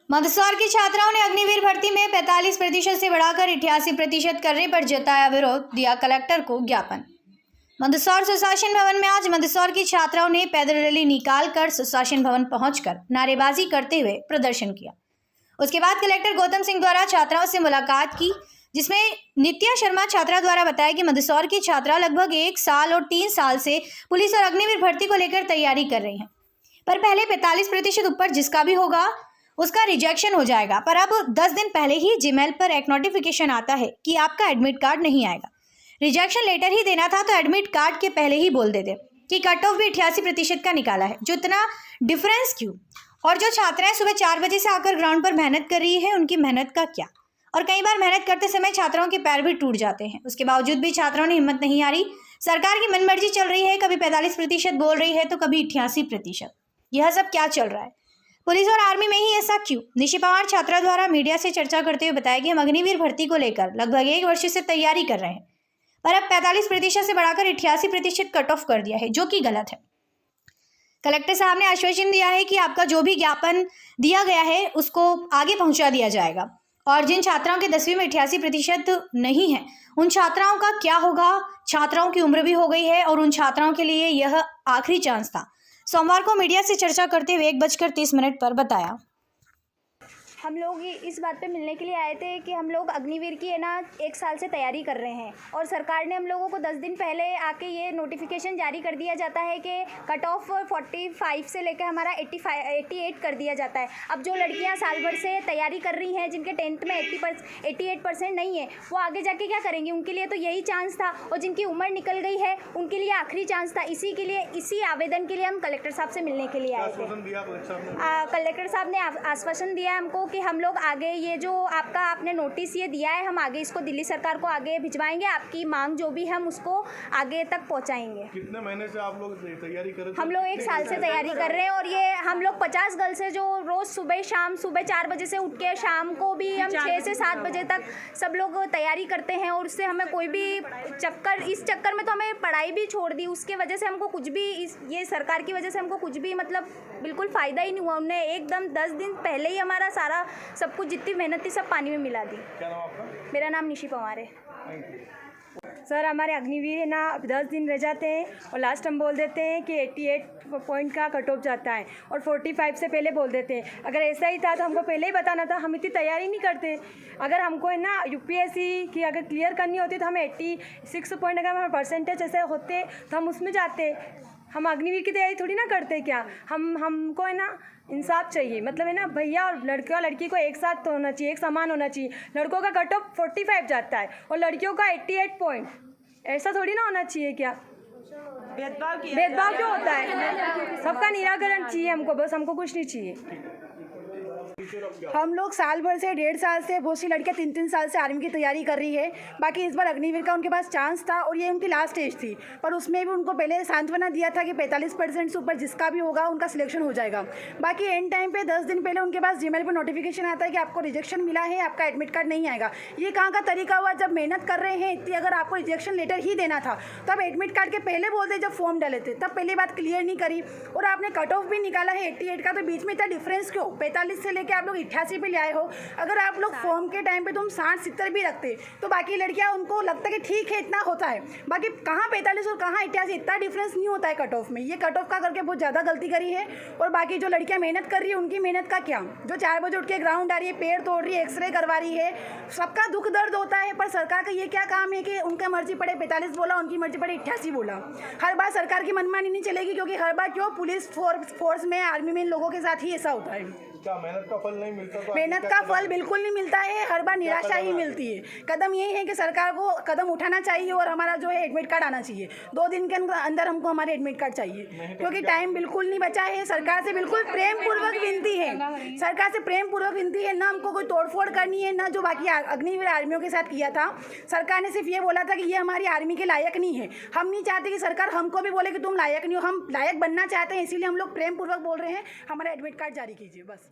मंदसौर की छात्राओं ने अग्निवीर भर्ती में 45% से बढ़ाकर 88% करने पर जताया विरोध, दिया कलेक्टर को ज्ञापन। मंदसौर सुशासन भवन में आज मंदसौर की छात्राओं ने पैदल रैली निकालकर सुशासन भवन पहुंचकर नारेबाजी करते हुए प्रदर्शन किया। उसके बाद कलेक्टर गौतम सिंह द्वारा छात्राओं से मुलाकात की, जिसमें नित्या शर्मा छात्रा द्वारा बताया कि मंदसौर की छात्रा लगभग 1 साल और 3 साल से पुलिस और अग्निवीर भर्ती को लेकर तैयारी कर रही हैं, पर पहले 45% ऊपर जिसका भी होगा उसका रिजेक्शन हो जाएगा। पर अब 10 दिन पहले ही जीमेल पर एक नोटिफिकेशन आता है कि आपका एडमिट कार्ड नहीं आएगा। रिजेक्शन लेटर ही देना था तो एडमिट कार्ड के पहले ही बोल देते कि कट ऑफ भी 88% का निकाला है, जो इतना डिफरेंस क्यों? और जो छात्राएं सुबह 4 बजे से आकर ग्राउंड पर मेहनत कर रही है, उनकी मेहनत का क्या? और कई बार मेहनत करते समय छात्राओं के पैर भी टूट जाते हैं, उसके बावजूद भी छात्राओं ने हिम्मत नहीं हारी। सरकार की मनमर्जी चल रही है, कभी 45% बोल रही है तो कभी 88%। यह सब क्या चल रहा है? पुलिस और आर्मी में ही ऐसा क्यों? निशी पवार छात्रा द्वारा मीडिया से चर्चा करते हुए बताया कि हम अग्निवीर भर्ती को लेकर लगभग 1 वर्ष से तैयारी कर रहे हैं, पर अब 45% से बढ़ाकर 88% कट ऑफ कर दिया है, जो कि गलत है। कलेक्टर साहब ने आश्वासन दिया है कि आपका जो भी ज्ञापन दिया गया है उसको आगे पहुंचा दिया जाएगा, और जिन छात्राओं के 10वीं में 88% नहीं है, उन छात्राओं का क्या होगा? छात्राओं की उम्र भी हो गई है और उन छात्राओं के लिए यह आखिरी चांस था। सोमवार को मीडिया से चर्चा करते हुए 1:30 पर बताया। हम लोग इस बात पे मिलने के लिए आए थे कि हम लोग अग्निवीर की 1 साल से तैयारी कर रहे हैं, और सरकार ने हम लोगों को 10 दिन पहले आके ये नोटिफिकेशन जारी कर दिया जाता है कि कट ऑफ 45 से लेकर हमारा 88 कर दिया जाता है। अब जो लड़कियां साल भर से तैयारी कर रही हैं, जिनके 10th में 88% नहीं है, वो आगे जाके क्या करेंगी? उनके लिए तो यही चांस था, और जिनकी उम्र निकल गई है उनके लिए आखिरी चांस था। इसी आवेदन के लिए हम कलेक्टर साहब से मिलने के लिए आए थे। कलेक्टर साहब ने आश्वासन दिया हमको कि हम लोग आगे ये जो आपने नोटिस ये दिया है, हम आगे इसको दिल्ली सरकार को आगे भिजवाएंगे। आपकी मांग जो भी है हम उसको आगे तक पहुंचाएंगे। कितने महीने से आप लोग तैयारी कर रहे हैं? हम लोग 1 साल से तैयारी कर रहे हैं, और ये हम लोग 50 गर्ल्स से जो रोज़ सुबह 4 बजे से उठ के शाम को भी हम 6 से 7 बजे तक सब लोग तैयारी करते हैं, और उससे हमें कोई भी इस चक्कर में तो हमें पढ़ाई भी छोड़ दी। उसके वजह से हमको कुछ भी ये सरकार की वजह से हमको कुछ भी मतलब बिल्कुल फ़ायदा ही नहीं हुआ। उन्होंने एकदम 10 दिन पहले ही हमारा सारा सब कुछ जितनी मेहनत थी सब पानी में मिला दी। क्या नाम आपका? मेरा नाम निशी पवार है। सर, हमारे अग्निवीर है ना, 10 दिन रह जाते हैं और लास्ट हम बोल देते हैं कि 88 पॉइंट का कट ऑफ जाता है, और 45 से पहले बोल देते हैं। अगर ऐसा ही था तो हमको पहले ही बताना था, हम इतनी तैयारी नहीं करते। अगर हमको है ना यूपीएससी की अगर क्लियर करनी होती तो हमें 86 पॉइंट अगर हमारे परसेंटेज ऐसे होते तो हम उसमें जाते। हम अग्निवीर की तैयारी थोड़ी ना करते क्या? हमको है ना इंसाफ चाहिए, मतलब है ना भैया, और लड़के और लड़की को एक साथ तो होना चाहिए, एक समान होना चाहिए। लड़कों का कट ऑफ 45 जाता है और लड़कियों का 88 पॉइंट। ऐसा थोड़ी ना होना चाहिए क्या? भेदभाव क्यों होता है? सबका निराकरण चाहिए हमको, बस हमको कुछ नहीं चाहिए। हम लोग साल भर से 1.5 साल से, बहुत सी लड़कियां 3-3 साल से आर्मी की तैयारी कर रही है। बाकी इस बार अग्निवीर का उनके पास चांस था और ये उनकी लास्ट स्टेज थी, पर उसमें भी उनको पहले सांत्वना दिया था कि 45% से ऊपर जिसका भी होगा उनका सिलेक्शन हो जाएगा। बाकी एंड टाइम पे 10 दिन पहले उनके पास जीमेल पर नोटिफिकेशन आता है कि आपको रिजेक्शन मिला है, आपका एडमिट कार्ड नहीं आएगा। ये कहाँ का तरीका हुआ? जब मेहनत कर रहे हैं इतनी, अगर आपको रिजेक्शन लेटर ही देना था तब एडमिट कार्ड के पहले बोलते, जब फॉर्म डाले थे तब पहली बात क्लियर नहीं करी, और आपने कट ऑफ भी निकाला है 88 का, तो बीच में इतना डिफरेंस क्यों? 45 से लेकर आप लोग 88 पे ले आए हो। अगर आप लोग फॉर्म के टाइम पे तुम 60-70 भी रखते तो बाकी लड़कियां, उनको लगता है कि ठीक है इतना होता है। बाकी कहाँ 45 और कहाँ 88, इतना डिफरेंस नहीं होता है कट ऑफ में। ये कट ऑफ का करके बहुत ज़्यादा गलती करी है। और बाकी जो लड़कियां मेहनत कर रही है उनकी मेहनत का क्या? जो 4 बजे उठ के ग्राउंड आ रही है, पेड़ तोड़ रही है, एक्सरे करवा रही है, सबका दुख दर्द होता है। पर सरकार का ये क्या काम है कि उनका मर्जी पड़े 45 बोला, उनकी मर्जी पड़े 88 बोला। हर बार सरकार की मनमानी नहीं चलेगी, क्योंकि हर बार क्यों पुलिस फोर्स में, आर्मी में इन लोगों के साथ ही ऐसा होता है। क्या मेहनत का फल नहीं मिलता? तो मेहनत का फल बिल्कुल नहीं मिलता है, हर बार निराशा ही मिलती है। कदम यही है कि सरकार को कदम उठाना चाहिए और हमारा जो है एडमिट कार्ड आना चाहिए। 2 दिन के अंदर हमको हमारे एडमिट कार्ड चाहिए, क्योंकि टाइम बिल्कुल नहीं बचा है। सरकार से बिल्कुल प्रेम पूर्वक विनती है, सरकार से प्रेम पूर्वक विनती है, ना हमको कोई तोड़फोड़ करनी है, ना जो बाकी अग्निवीर आर्मियों के साथ किया था। सरकार ने सिर्फ ये बोला था कि ये हमारी आर्मी के लायक नहीं है। हम नहीं चाहते कि सरकार हमको भी बोले कि तुम लायक नहीं हो, हम लायक बनना चाहते हैं, इसीलिए हम लोग प्रेम पूर्वक बोल रहे हैं हमारा एडमिट कार्ड जारी कीजिए, बस।